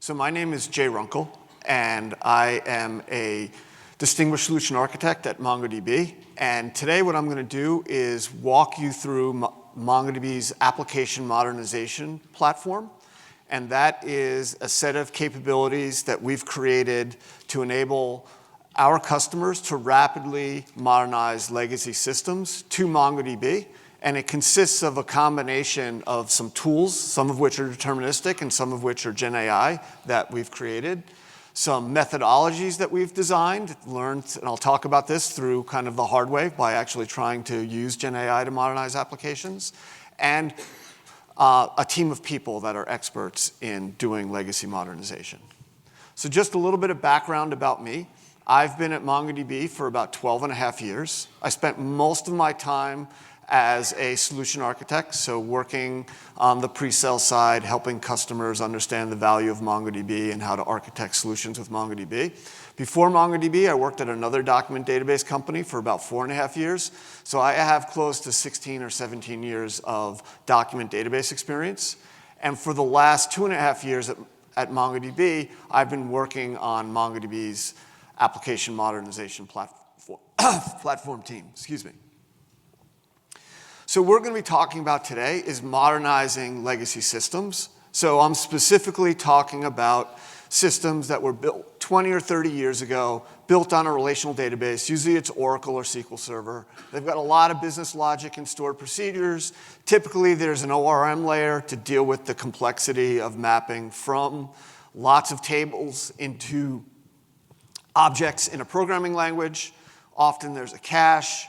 So my name is Jay Runkle, and I am a distinguished solution architect at MongoDB. And today what I'm going to do is walk you through MongoDB's application modernization platform. And that is a set of capabilities that we've created to enable our customers to rapidly modernize legacy systems to MongoDB. And it consists of a combination of some tools, some of which are deterministic and some of which are Gen AI that we've created, some methodologies that we've designed, learned, and I'll talk about this through kind of the hard way by actually trying to use Gen AI to modernize applications, and a team of people that are experts in doing legacy modernization. So just a little bit of background about me. I've been at MongoDB for about 12 and a half years. I spent most of my time as a solution architect, so working on the pre-sale side, helping customers understand the value of MongoDB and how to architect solutions with MongoDB. Before MongoDB, I worked at another document database company for about 4.5 years, so I have close to 16 or 17 years of document database experience. And for the last 2.5 years at MongoDB, I've been working on MongoDB's application modernization platform team. Excuse me. So we're going to be talking about today is modernizing legacy systems. So I'm specifically talking about systems that were built 20 or 30 years ago, built on a relational database. Usually it's Oracle or SQL Server. They've got a lot of business logic and stored procedures. Typically there's an ORM layer to deal with the complexity of mapping from lots of tables into objects in a programming language. Often there's a cache.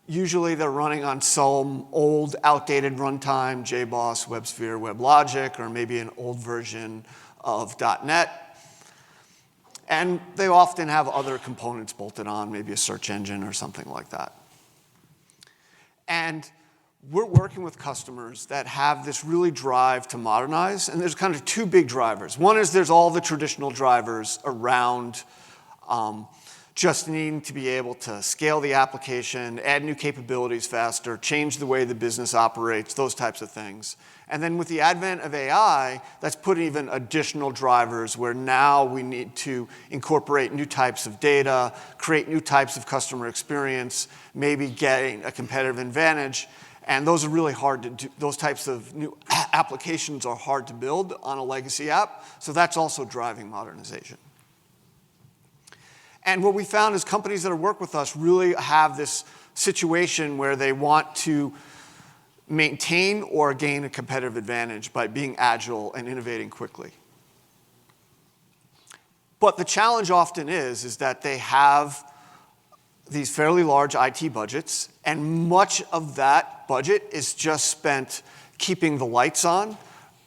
Usually they're running on some old, outdated runtime, JBoss, WebSphere, WebLogic, or maybe an old version of .NET. And they often have other components bolted on, maybe a search engine or something like that. And we're working with customers that have this really drive to modernize, and there's kind of two big drivers. One is there's all the traditional drivers around just needing to be able to scale the application, add new capabilities faster, change the way the business operates, those types of things. And then with the advent of AI, that's put even additional drivers where now we need to incorporate new types of data, create new types of customer experience, maybe getting a competitive advantage. And those are really hard to do. Those types of new applications are hard to build on a legacy app. So that's also driving modernization. And what we found is companies that work with us really have this situation where they want to maintain or gain a competitive advantage by being agile and innovating quickly. But the challenge often is that they have these fairly large IT budgets, and much of that budget is just spent keeping the lights on,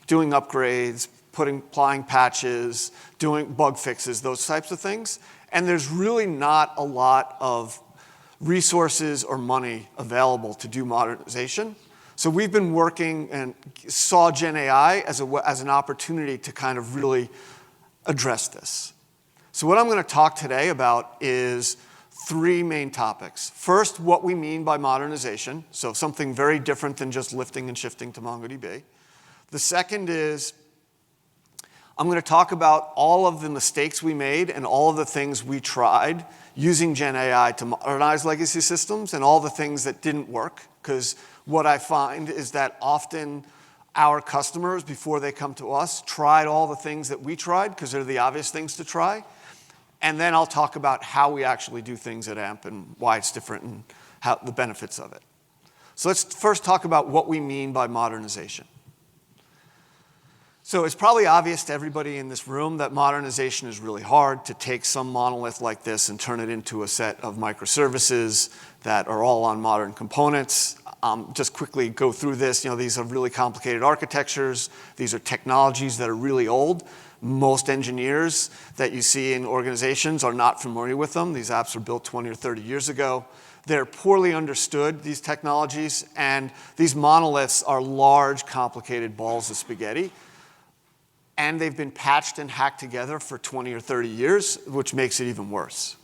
doing upgrades, applying patches, doing bug fixes, those types of things. And there's really not a lot of resources or money available to do modernization. So we've been working and saw Gen AI as an opportunity to kind of really address this. So what I'm going to talk today about is three main topics. First, what we mean by modernization, so something very different than just lifting and shifting to MongoDB. The second is I'm going to talk about all of the mistakes we made and all of the things we tried using Gen AI to modernize legacy systems and all the things that didn't work. Because what I find is that often our customers, before they come to us, tried all the things that we tried because they're the obvious things to try. And then I'll talk about how we actually do things at AMP and why it's different and how the benefits of it. So let's first talk about what we mean by modernization. So it's probably obvious to everybody in this room that modernization is really hard. To take some monolith like this and turn it into a set of microservices that are all on modern components. Just quickly go through this. These are really complicated architectures. These are technologies that are really old. Most engineers that you see in organizations are not familiar with them. These apps were built 20 or 30 years ago. They're poorly understood, these technologies, and these monoliths are large, complicated balls of spaghetti. And they've been patched and hacked together for 20 or 30 years, which makes it even worse.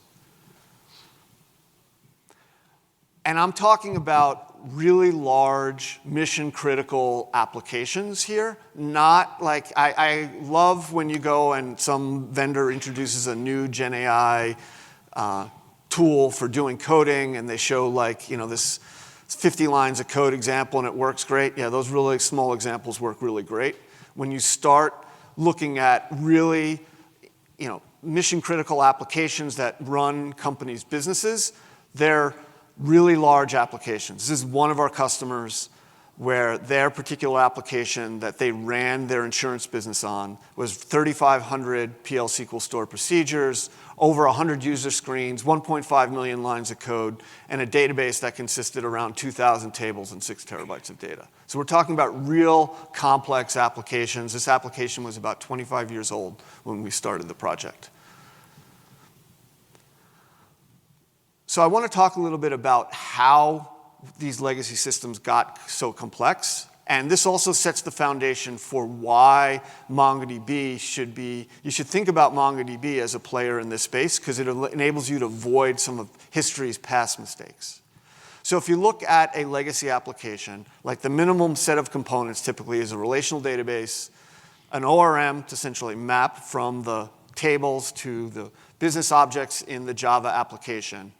And I'm talking about really large, mission-critical applications here. Not like, I love when you go and some vendor introduces a new Gen AI tool for doing coding, and they show like, this 50 lines of code example and it works great. Yeah, those really small examples work really great. When you start looking at really, mission-critical applications that run companies' businesses, they're really large applications. This is one of our customers where their particular application that they ran their insurance business on was 3,500 PL SQL store procedures, over 100 user screens, 1.5 million lines of code, and a database that consisted around 2,000 tables and 6 terabytes of data. So we're talking about real complex applications. This application was about 25 years old when we started the project. So I want to talk a little bit about how these legacy systems got so complex. And this also sets the foundation for why MongoDB should be, you should think about MongoDB as a player in this space because it enables you to avoid some of history's past mistakes. So if you look at a legacy application, like the minimum set of components typically is a relational database, an ORM to essentially map from the tables to the business objects in the Java application.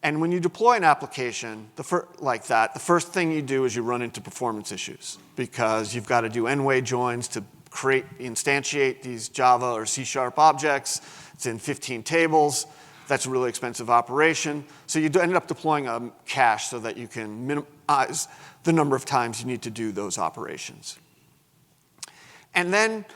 And when you deploy an application like that, the first thing you do is you run into performance issues because you've got to do n-way joins to instantiate these Java or C# objects. It's in 15 tables. That's a really expensive operation. So you end up deploying a cache so that you can minimize the number of times you need to do those operations. And then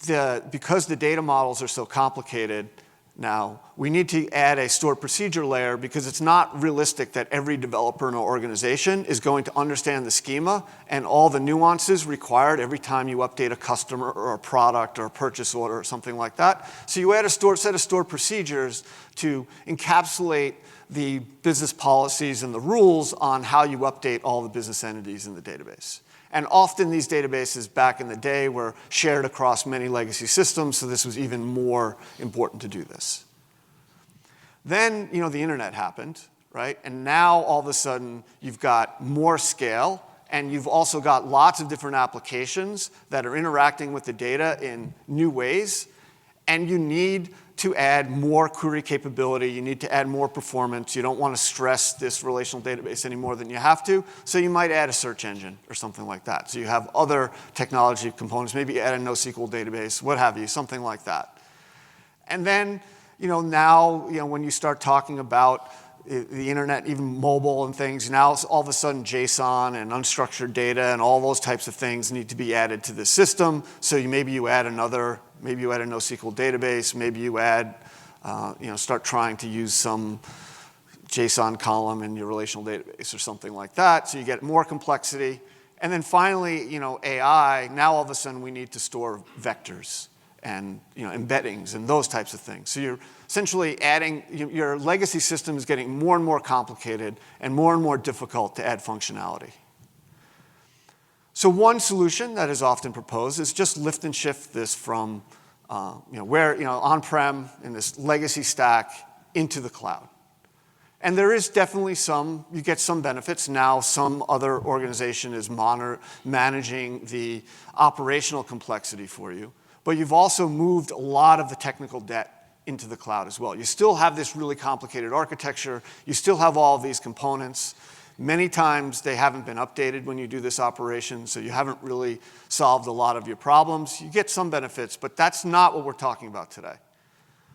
because the data models are so complicated, now, we need to add a stored procedure layer because it's not realistic that every developer in an organization is going to understand the schema and all the nuances required every time you update a customer or a product or a purchase order or something like that. So you add a set of stored procedures to encapsulate the business policies and the rules on how you update all the business entities in the database. And often these databases back in the day were shared across many legacy systems, so this was even more important to do this. Then, the internet happened, right? And now all of a sudden you've got more scale, and you've also got lots of different applications that are interacting with the data in new ways, and you need to add more query capability. You need to add more performance. You don't want to stress this relational database any more than you have to. So you might add a search engine or something like that. So you have other technology components. Maybe add a NoSQL database, what have you, something like that. And then, now, when you start talking about the internet, even mobile and things, now all of a sudden JSON and unstructured data and all those types of things need to be added to the system. So maybe you add a NoSQL database, maybe you add, start trying to use some JSON column in your relational database or something like that. So you get more complexity. And then finally, AI, now all of a sudden we need to store vectors and embeddings and those types of things. So you're essentially adding, your legacy system is getting more and more complicated and more difficult to add functionality. So one solution that is often proposed is just lift and shift this from on-prem in this legacy stack into the cloud. And there is definitely you get some benefits. Now some other organization is managing the operational complexity for you. But you've also moved a lot of the technical debt into the cloud as well. You still have this really complicated architecture. You still have all of these components. Many times they haven't been updated when you do this operation, so you haven't really solved a lot of your problems. You get some benefits, but that's not what we're talking about today.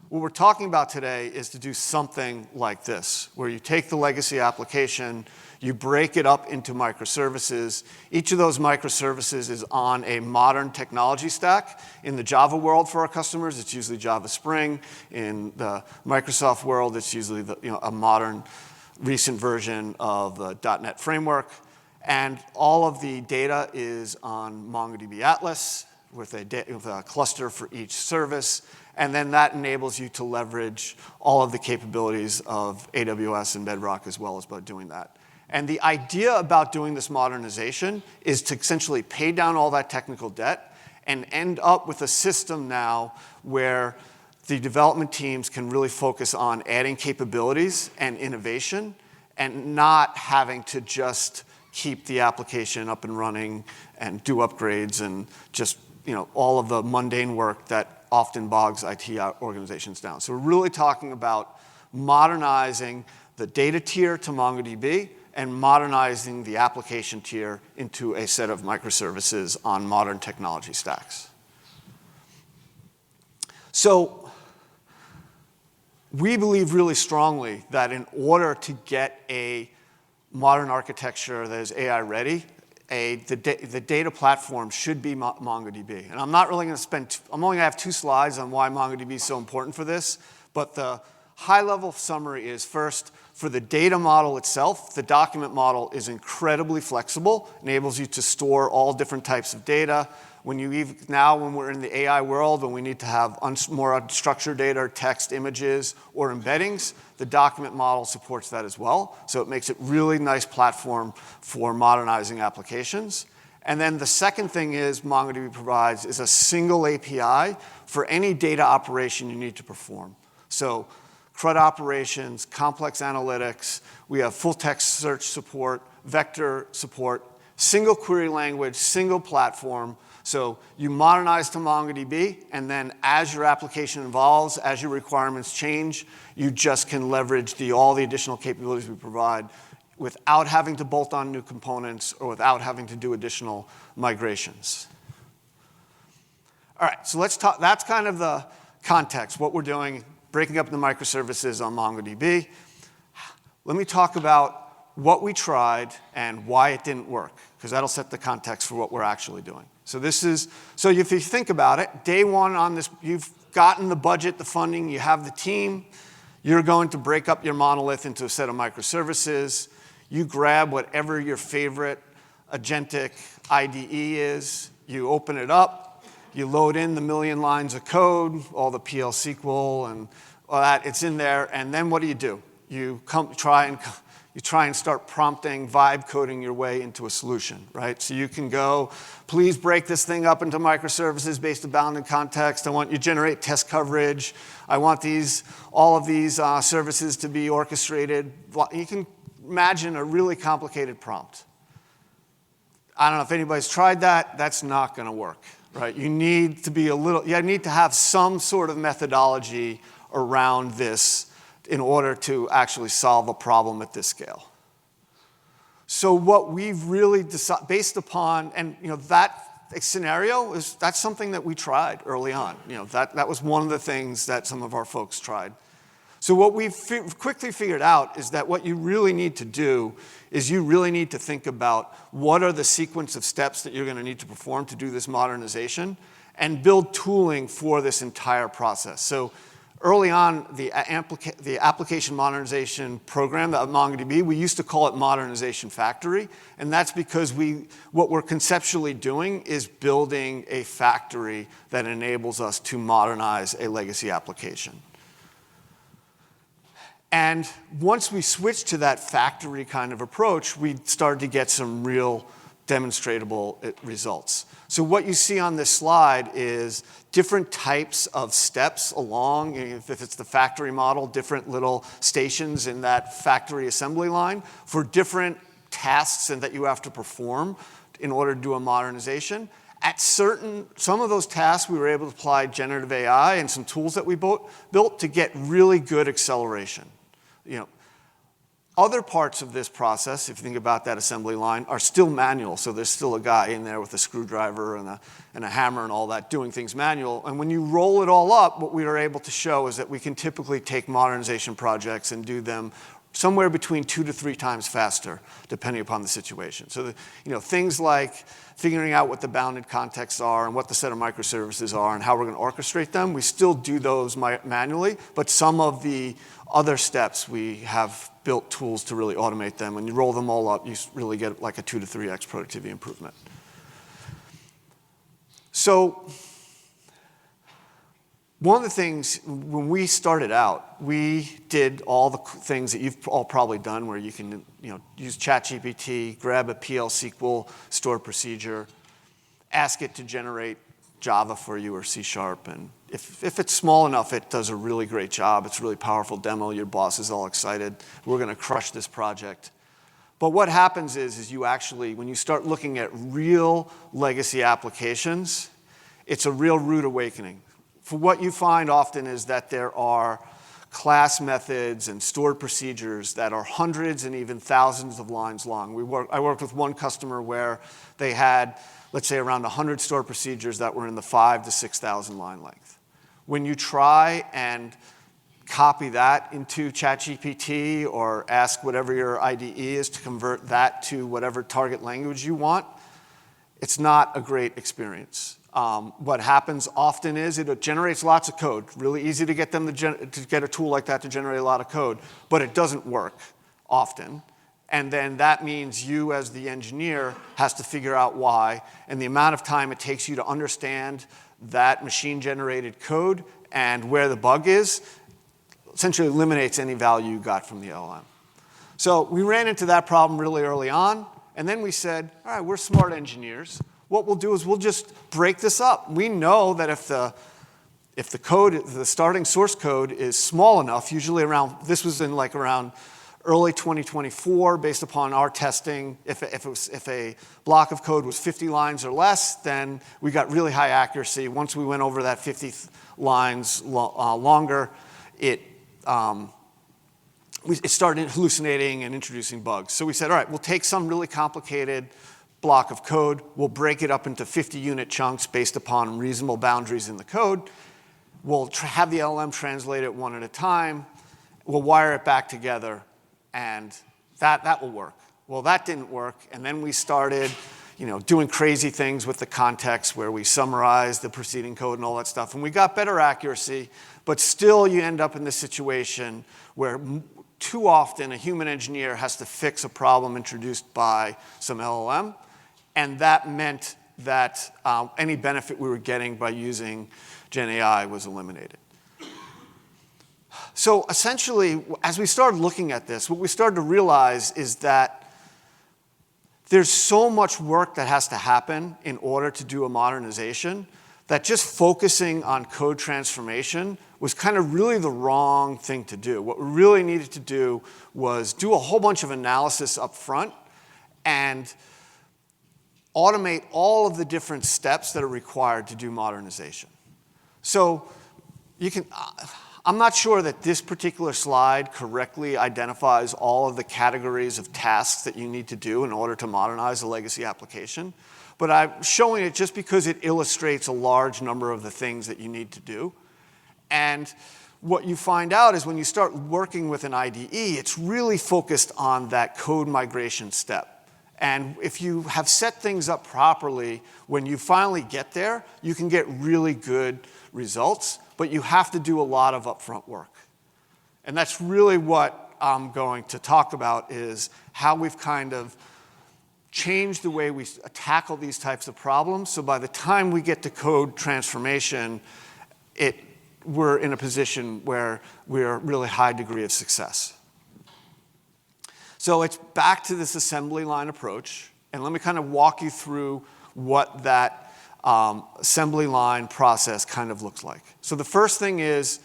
What we're talking about today is to do something like this, where you take the legacy application, you break it up into microservices. Each of those microservices is on a modern technology stack. In the Java world for our customers, it's usually Java Spring. In the Microsoft world, it's usually a modern recent version of the .NET framework. And all of the data is on MongoDB Atlas with a cluster for each service. And then that enables you to leverage all of the capabilities of AWS and Bedrock as well as by doing that. And the idea about doing this modernization is to essentially pay down all that technical debt and end up with a system now where the development teams can really focus on adding capabilities and innovation and not having to just keep the application up and running and do upgrades and just all of the mundane work that often bogs IT organizations down. So we're really talking about modernizing the data tier to MongoDB and modernizing the application tier into a set of microservices on modern technology stacks. So we believe really strongly that in order to get a modern architecture that is AI ready, the data platform should be MongoDB. And I'm not really going to spend, I'm only going to have 2 slides on why MongoDB is so important for this, but the high-level summary is, first, for the data model itself, the document model is incredibly flexible, enables you to store all different types of data. When we're in the AI world, when we need to have more unstructured data, text, images, or embeddings, the document model supports that as well. So it makes it really nice platform for modernizing applications. And then the second thing is MongoDB provides is a single API for any data operation you need to perform. So CRUD operations, complex analytics, we have full text search support, vector support, single query language, single platform. So you modernize to MongoDB, and then as your application evolves, as your requirements change, you just can leverage all the additional capabilities we provide without having to bolt on new components or without having to do additional migrations. All right, so let's talk, that's kind of the context, what we're doing, breaking up the microservices on MongoDB. Let me talk about what we tried and why it didn't work, because that'll set the context for what we're actually doing. So if you think about it, day one on this, you've gotten the budget, the funding, you have the team, you're going to break up your monolith into a set of microservices. You grab whatever your favorite agentic IDE is, you open it up, you load in the million lines of code, all the PL SQL and all that, it's in there, and then what do? You try and start prompting, vibe coding your way into a solution, right? So you can go, please break this thing up into microservices based on bounded context. I want you to generate test coverage. I want all of these services to be orchestrated. You can imagine a really complicated prompt. I don't know if anybody's tried that. That's not going to work, right? You need to have some sort of methodology around this in order to actually solve a problem at this scale. So what we've really decided, based upon, and that scenario, that's something that we tried early on. That was one of the things that some of our folks tried. So what we've quickly figured out is that what you really need to do is you really need to think about what are the sequence of steps that you're going to need to perform to do this modernization and build tooling for this entire process. So early on, the application modernization program at MongoDB, we used to call it Modernization Factory, and that's because what we're conceptually doing is building a factory that enables us to modernize a legacy application. And once we switched to that factory kind of approach, we started to get some real demonstratable results. So what you see on this slide is different types of steps along, if it's the factory model, different little stations in that factory assembly line for different tasks and that you have to perform in order to do a modernization. At some of those tasks, we were able to apply generative AI and some tools that we built to get really good acceleration. Other parts of this process, if you think about that assembly line, are still manual. So there's still a guy in there with a screwdriver and a hammer and all that doing things manual. And when you roll it all up, what we were able to show is that we can typically take modernization projects and do them somewhere between 2 to 3 times faster, depending upon the situation. So things like figuring out what the bounded contexts are and what the set of microservices are and how we're going to orchestrate them, we still do those manually, but some of the other steps we have built tools to really automate them. When you roll them all up, you really get like a 2 to 3x productivity improvement. So one of the things, when we started out, we did all the things that you've all probably done where you can use ChatGPT, grab a PL SQL stored procedure, ask it to generate Java for you or C#. And if it's small enough, it does a really great job. It's a really powerful demo. Your boss is all excited. We're going to crush this project. But what happens is you actually, when you start looking at real legacy applications, it's a real rude awakening. For what you find often is that there are class methods and stored procedures that are hundreds and even thousands of lines long. I worked with one customer where they had, let's say, around 100 stored procedures that were in the 5,000 to 6,000 line length. When you try and copy that into ChatGPT or ask whatever your IDE is to convert that to whatever target language you want, it's not a great experience. What happens often is it generates lots of code. Really easy to get them to get a tool like that to generate a lot of code, but it doesn't work often. And then that means you as the engineer has to figure out why, and the amount of time it takes you to understand that machine-generated code and where the bug is essentially eliminates any value you got from the LLM. So we ran into that problem really early on, and then we said, all right, we're smart engineers. What we'll do is we'll just break this up. We know that if the code, the starting source code is small enough, usually around, this was in like around early 2024, based upon our testing, if a block of code was 50 lines or less, then we got really high accuracy. Once we went over that 50 lines longer, it started hallucinating and introducing bugs. So we said, all right, we'll take some really complicated block of code, we'll break it up into 50-unit chunks based upon reasonable boundaries in the code. We'll have the LLM translate it one at a time. We'll wire it back together, and that will work. Well, that didn't work, and then we started doing crazy things with the context where we summarized the preceding code and all that stuff, and we got better accuracy, but still you end up in this situation where too often a human engineer has to fix a problem introduced by some LLM, and that meant that any benefit we were getting by using Gen AI was eliminated. So essentially, as we started looking at this, what we started to realize is that there's so much work that has to happen in order to do a modernization that just focusing on code transformation was kind of really the wrong thing to do. What we really needed to do was do a whole bunch of analysis up front and automate all of the different steps that are required to do modernization. So I'm not sure that this particular slide correctly identifies all of the categories of tasks that you need to do in order to modernize a legacy application, but I'm showing it just because it illustrates a large number of the things that you need to do. And what you find out is when you start working with an IDE, it's really focused on that code migration step. And if you have set things up properly, when you finally get there, you can get really good results, but you have to do a lot of upfront work. And that's really what I'm going to talk about, is how we've kind of changed the way we tackle these types of problems. So by the time we get to code transformation, we're in a position where we're a really high degree of success. So it's back to this assembly line approach, and let me kind of walk you through what that assembly line process kind of looks like. So the first thing is,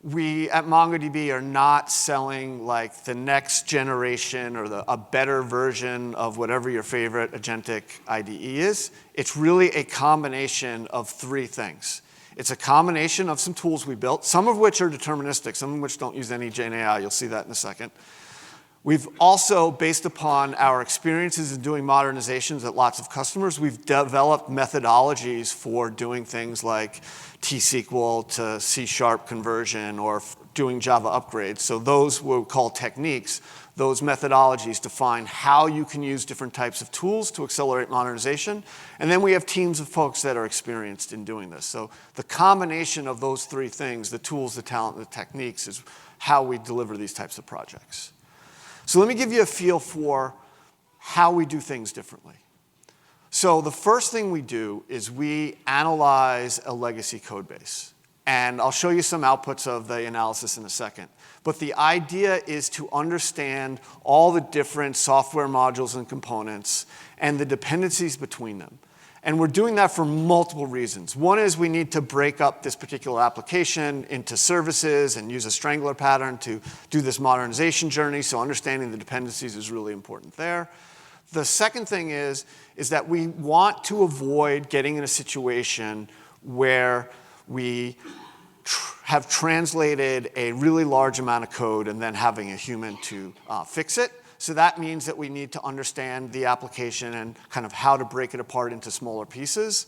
we at MongoDB are not selling like the next generation or a better version of whatever your favorite agentic IDE is. It's really a combination of three things. It's a combination of some tools we built, some of which are deterministic, some of which don't use any Gen AI. You'll see that in a second. We've also, based upon our experiences in doing modernizations at lots of customers, we've developed methodologies for doing things like T-SQL to C# conversion or doing Java upgrades. So those we'll call techniques, those methodologies define how you can use different types of tools to accelerate modernization. And then we have teams of folks that are experienced in doing this. So the combination of those three things, the tools, the talent, and the techniques, is how we deliver these types of projects. So let me give you a feel for how we do things differently. So the first thing we do is we analyze a legacy code base. And I'll show you some outputs of the analysis in a second. But the idea is to understand all the different software modules and components and the dependencies between them. And we're doing that for multiple reasons. One is we need to break up this particular application into services and use a strangler pattern to do this modernization journey, so understanding the dependencies is really important there. The second thing is that we want to avoid getting in a situation where we have translated a really large amount of code and then having a human to fix it. So that means that we need to understand the application and kind of how to break it apart into smaller pieces.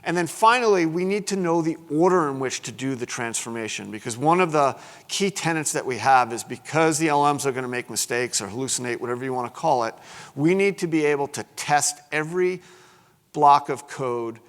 And then finally, we need to know the order in which to do the transformation, because one of the key tenets that we have is because the LLMs are going to make mistakes or hallucinate, whatever you want to call it, we need to be able to test every block of code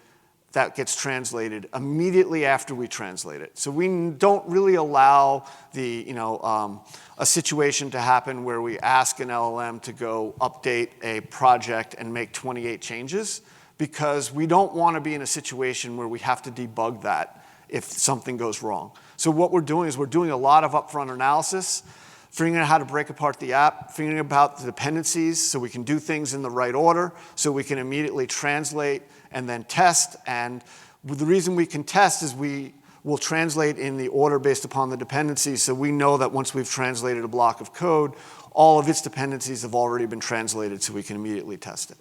that gets translated immediately after we translate it. So we don't really allow a situation to happen where we ask an LLM to go update a project and make 28 changes, because we don't want to be in a situation where we have to debug that if something goes wrong. So what we're doing is we're doing a lot of upfront analysis, figuring out how to break apart the app, figuring out about the dependencies so we can do things in the right order, so we can immediately translate and then test. And the reason we can test is we will translate in the order based upon the dependencies, so we know that once we've translated a block of code, all of its dependencies have already been translated, so we can immediately test it.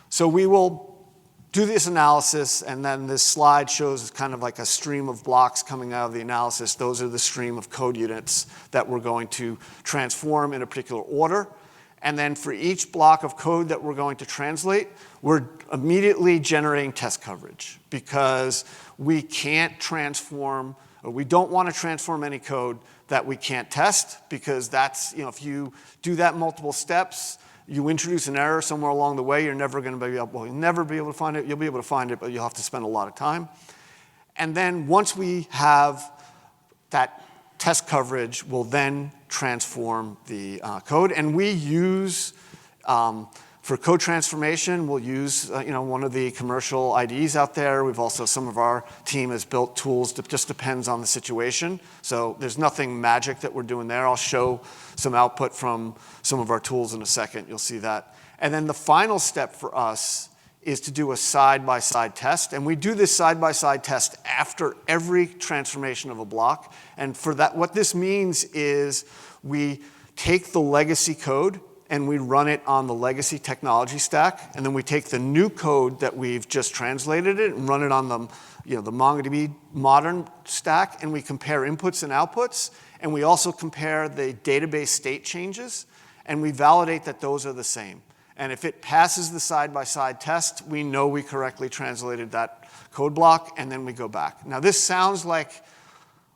So we will do this analysis, and then this slide shows kind of like a stream of blocks coming out of the analysis. Those are the stream of code units that we're going to transform in a particular order. And then for each block of code that we're going to translate, we're immediately generating test coverage, because we can't transform, or we don't want to transform any code that we can't test, because that's, if you do that multiple steps, you introduce an error somewhere along the way, you're never going to be able, well, you'll never be able to find it. You'll be able to find it, but you'll have to spend a lot of time. And then once we have that test coverage, we'll then transform the code. And we use, for code transformation, we'll use one of the commercial IDEs out there. We've also, some of our team has built tools that just depends on the situation. So there's nothing magic that we're doing there. I'll show some output from some of our tools in a second. You'll see that. And then the final step for us is to do a side-by-side test. And we do this side-by-side test after every transformation of a block. And for that, what this means is we take the legacy code and we run it on the legacy technology stack, and then we take the new code that we've just translated it and run it on the MongoDB modern stack, and we compare inputs and outputs, and we also compare the database state changes, and we validate that those are the same. And if it passes the side-by-side test, we know we correctly translated that code block, and then we go back. Now, this sounds like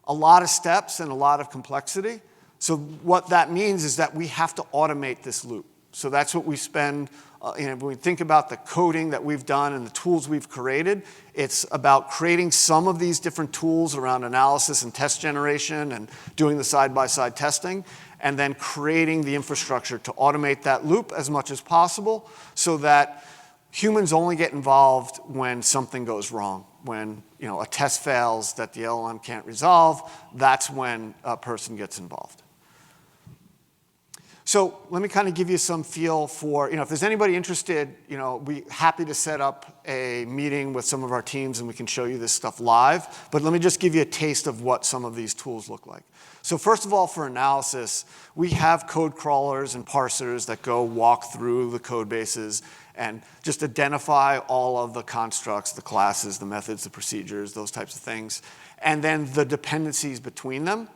a lot of steps and a lot of complexity. So what that means is that we have to automate this loop. So that's what we spend, when we think about the coding that we've done and the tools we've created, it's about creating some of these different tools around analysis and test generation and doing the side-by-side testing, and then creating the infrastructure to automate that loop as much as possible so that humans only get involved when something goes wrong. When a test fails that the LLM can't resolve, that's when a person gets involved. So let me kind of give you some feel for, if there's anybody interested, we're happy to set up a meeting with some of our teams and we can show you this stuff live. But let me just give you a taste of what some of these tools look like. So first of all, for analysis, we have code crawlers and parsers that go walk through the code bases and just identify all of the constructs, the classes, the methods, the procedures, those types of things, and then the dependencies between them.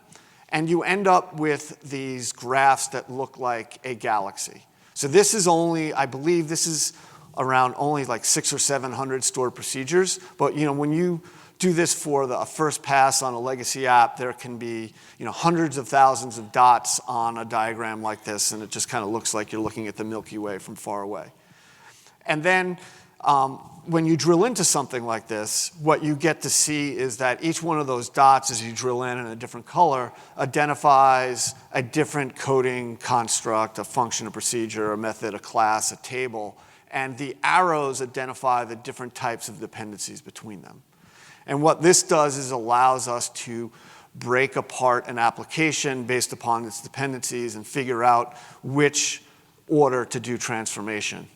And you end up with these graphs that look like a galaxy. So this is only, I believe this is around only like 600 or 700 stored procedures. But when you do this for a first pass on a legacy app, there can be hundreds of thousands of dots on a diagram like this, and it just kind of looks like you're looking at the Milky Way from far away. And then when you drill into something like this, what you get to see is that each one of those dots, as you drill in a different color, identifies a different coding construct, a function, a procedure, a method, a class, a table, and the arrows identify the different types of dependencies between them. And what this does is allows us to break apart an application based upon its dependencies and figure out which order to do transformation.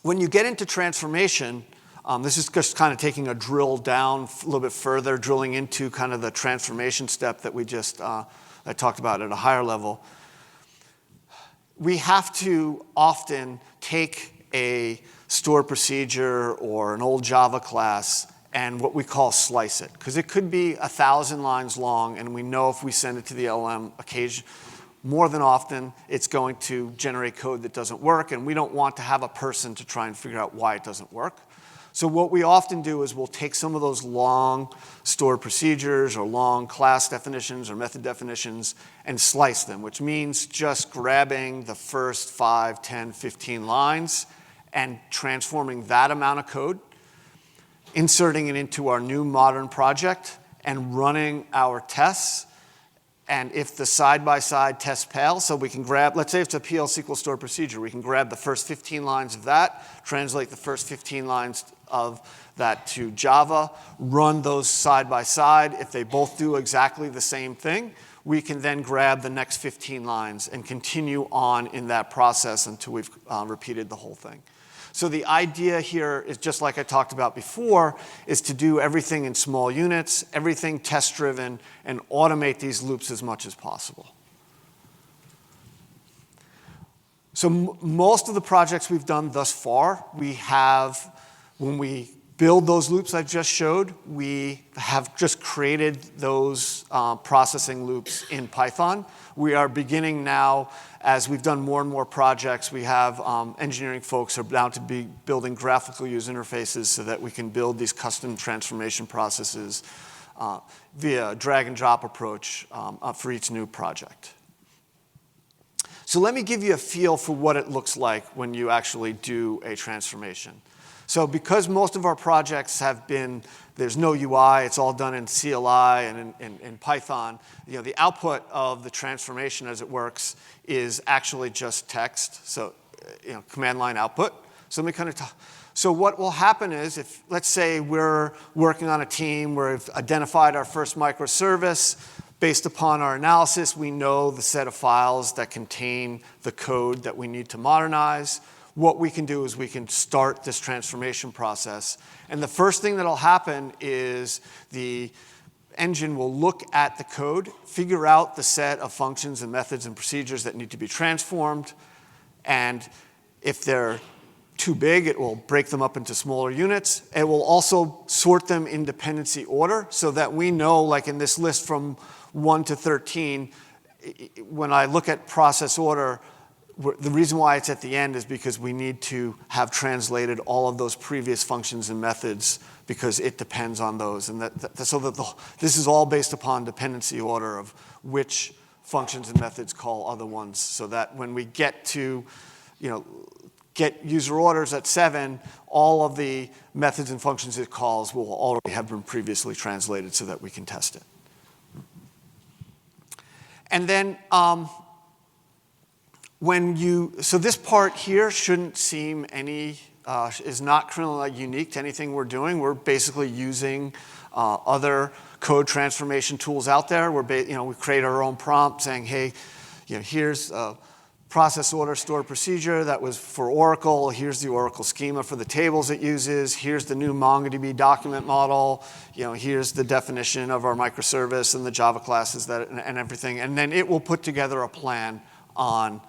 When you get into transformation, this is just kind of taking a drill down a little bit further, drilling into kind of the transformation step that I talked about at a higher level. We have to often take a stored procedure or an old Java class and what we call slice it. Because it could be 1,000 lines long, and we know if we send it to the LLM more than often, it's going to generate code that doesn't work, and we don't want to have a person to try and figure out why it doesn't work. So what we often do is we'll take some of those long stored procedures or long class definitions or method definitions and slice them, which means just grabbing the first 5, 10, 15 lines and transforming that amount of code, inserting it into our new modern project, and running our tests. And if the side-by-side tests fail, so we can grab, let's say it's a PL SQL stored procedure, we can grab the first 15 lines of that, translate the first 15 lines of that to Java, run those side-by-side. If they both do exactly the same thing, we can then grab the next 15 lines and continue on in that process until we've repeated the whole thing. So the idea here is, just like I talked about before, is to do everything in small units, everything test-driven, and automate these loops as much as possible. So most of the projects we've done thus far, when we build those loops I just showed, we have just created those processing loops in Python. We are beginning now, as we've done more and more projects, we have engineering folks are now to be building graphical user interfaces so that we can build these custom transformation processes via drag and drop approach for each new project. So let me give you a feel for what it looks like when you actually do a transformation. So because most of our projects have been, there's no UI, it's all done in CLI and in Python, the output of the transformation as it works is actually just text, so command line output. So let me kind of talk. So what will happen is, if let's say we're working on a team where we've identified our first microservice, based upon our analysis, we know the set of files that contain the code that we need to modernize. What we can do is we can start this transformation process. And the first thing that'll happen is the engine will look at the code, figure out the set of functions and methods and procedures that need to be transformed. And if they're too big, it will break them up into smaller units. It will also sort them in dependency order so that we know, like in this list from 1 to 13, when I look at process order, the reason why it's at the end is because we need to have translated all of those previous functions and methods because it depends on those. And this is all based upon dependency order of which functions and methods call other ones, so that when we get to, get user orders at 7, all of the methods and functions it calls will already have been previously translated so that we can test it. And then so this part here shouldn't seem is not currently unique to anything we're doing. We're basically using other code transformation tools out there. We create our own prompt saying, hey, here's a process order stored procedure that was for Oracle. Here's the Oracle schema for the tables it uses. Here's the new MongoDB document model. Here's the definition of our microservice and the Java classes and everything. And then it will put together a plan on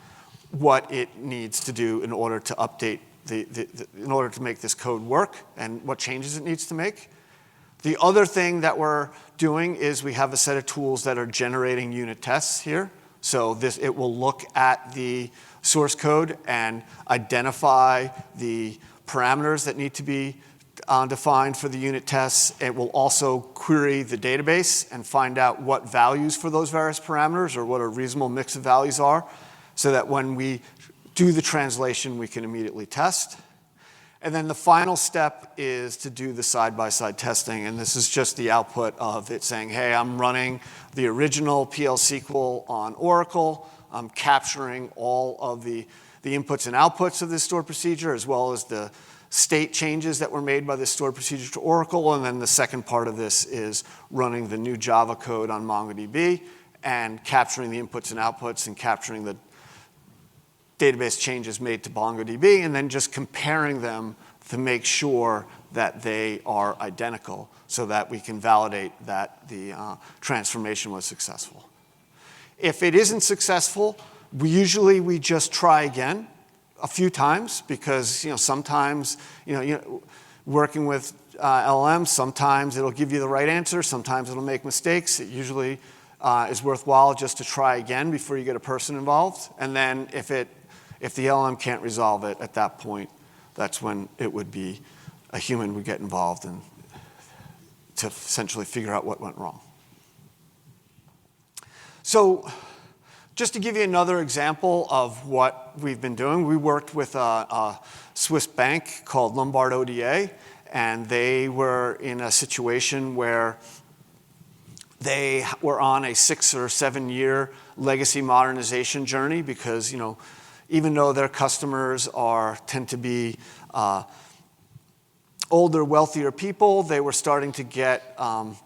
what it needs to do in order to update, in order to make this code work and what changes it needs to make. The other thing that we're doing is we have a set of tools that are generating unit tests here. So it will look at the source code and identify the parameters that need to be defined for the unit tests. It will also query the database and find out what values for those various parameters or what a reasonable mix of values are, so that when we do the translation, we can immediately test. And then the final step is to do the side-by-side testing. And this is just the output of it saying, hey, I'm running the original PL SQL on Oracle. I'm capturing all of the inputs and outputs of this stored procedure, as well as the state changes that were made by this stored procedure to Oracle. And then the second part of this is running the new Java code on MongoDB and capturing the inputs and outputs and capturing the database changes made to MongoDB, and then just comparing them to make sure that they are identical so that we can validate that the transformation was successful. If it isn't successful, we just try again a few times because sometimes working with LLMs, sometimes it'll give you the right answer, sometimes it'll make mistakes. It usually is worthwhile just to try again before you get a person involved. And then if the LLM can't resolve it at that point, that's when it would be a human would get involved and to essentially figure out what went wrong. So just to give you another example of what we've been doing, we worked with a Swiss bank called Lombard ODA, and they were in a situation where they were on a 6 or 7 year legacy modernization journey because, even though their customers tend to be older, wealthier people, they were starting to get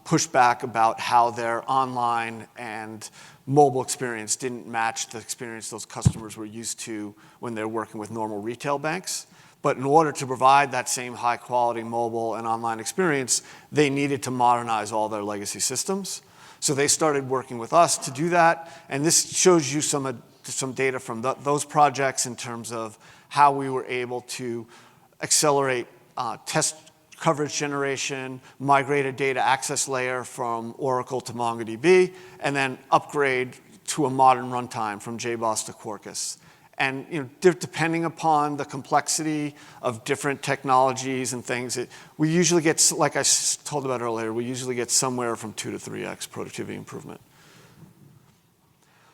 pushback about how their online and mobile experience didn't match the experience those customers were used to when they're working with normal retail banks. But in order to provide that same high quality mobile and online experience, they needed to modernize all their legacy systems. So they started working with us to do that. And this shows you some data from those projects in terms of how we were able to accelerate test coverage generation, migrate a data access layer from Oracle to MongoDB, and then upgrade to a modern runtime from JBoss to Quarkus. And depending upon the complexity of different technologies and things, we usually get, like I told about earlier, we usually get somewhere from 2 to 3x productivity improvement.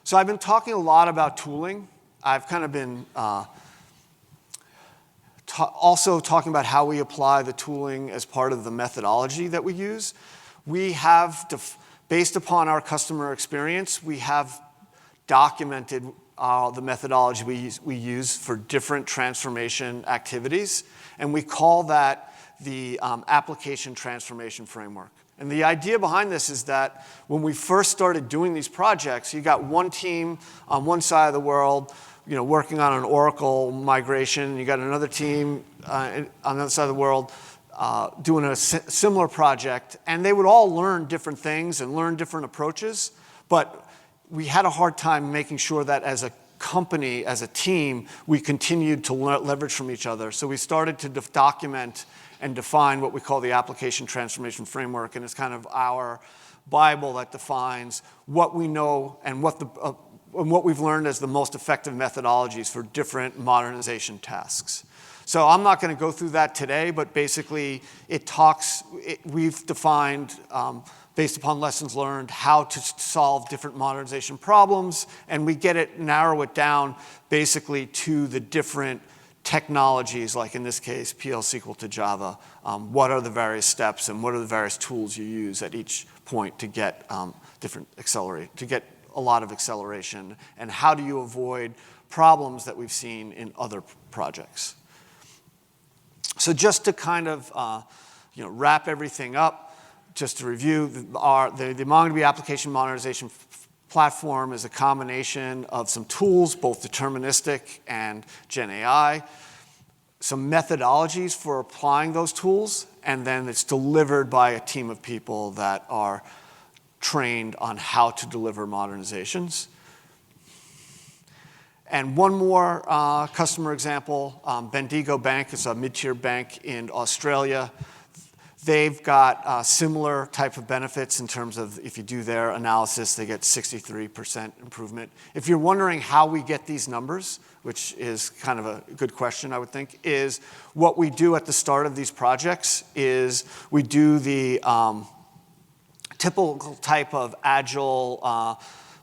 So I've been talking a lot about tooling. I've kind of been also talking about how we apply the tooling as part of the methodology that we use. We have, based upon our customer experience, we have documented the methodology we use for different transformation activities, and we call that the application transformation framework. And the idea behind this is that when we first started doing these projects, you got one team on one side of the world working on an Oracle migration. You got another team on the other side of the world doing a similar project, and they would all learn different things and learn different approaches, but we had a hard time making sure that as a company, as a team, we continued to leverage from each other. So we started to document and define what we call the application transformation framework, and it's kind of our Bible that defines what we know and what we've learned as the most effective methodologies for different modernization tasks. So I'm not going to go through that today, but basically we've defined, based upon lessons learned, how to solve different modernization problems, and we narrow it down basically to the different technologies, like in this case, PL SQL to Java. What are the various steps and what are the various tools you use at each point to get to get a lot of acceleration, and how do you avoid problems that we've seen in other projects. So just to kind of wrap everything up, just to review, the MongoDB application modernization platform is a combination of some tools, both deterministic and Gen AI, some methodologies for applying those tools, and then it's delivered by a team of people that are trained on how to deliver modernizations. And one more customer example, Bendigo Bank is a mid-tier bank in Australia. They've got similar type of benefits in terms of if you do their analysis, they get 63% improvement. If you're wondering how we get these numbers, which is kind of a good question, I would think, is what we do at the start of these projects is we do the typical type of agile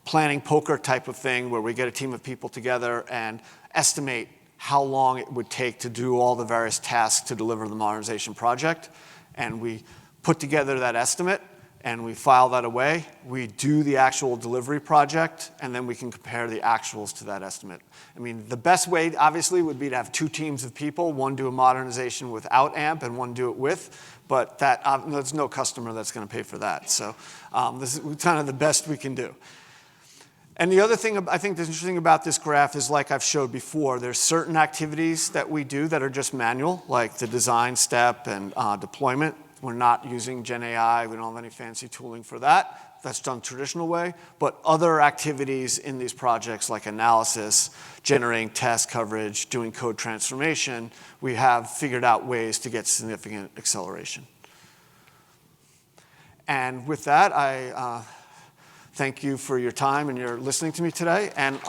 planning poker type of thing where we get a team of people together and estimate how long it would take to do all the various tasks to deliver the modernization project. And we put together that estimate and we file that away. We do the actual delivery project, and then we can compare the actuals to that estimate. I mean, the best way, obviously, would be to have two teams of people, one do a modernization without AMP and one do it with, but there's no customer that's going to pay for that. So this is kind of the best we can do. And the other thing I think that's interesting about this graph is, like I've showed before, there's certain activities that we do that are just manual, like the design step and deployment. We're not using Gen AI. We don't have any fancy tooling for that. That's done traditional way. But other activities in these projects, like analysis, generating test coverage, doing code transformation, we have figured out ways to get significant acceleration. And with that, I thank you for your time and your listening to me today. And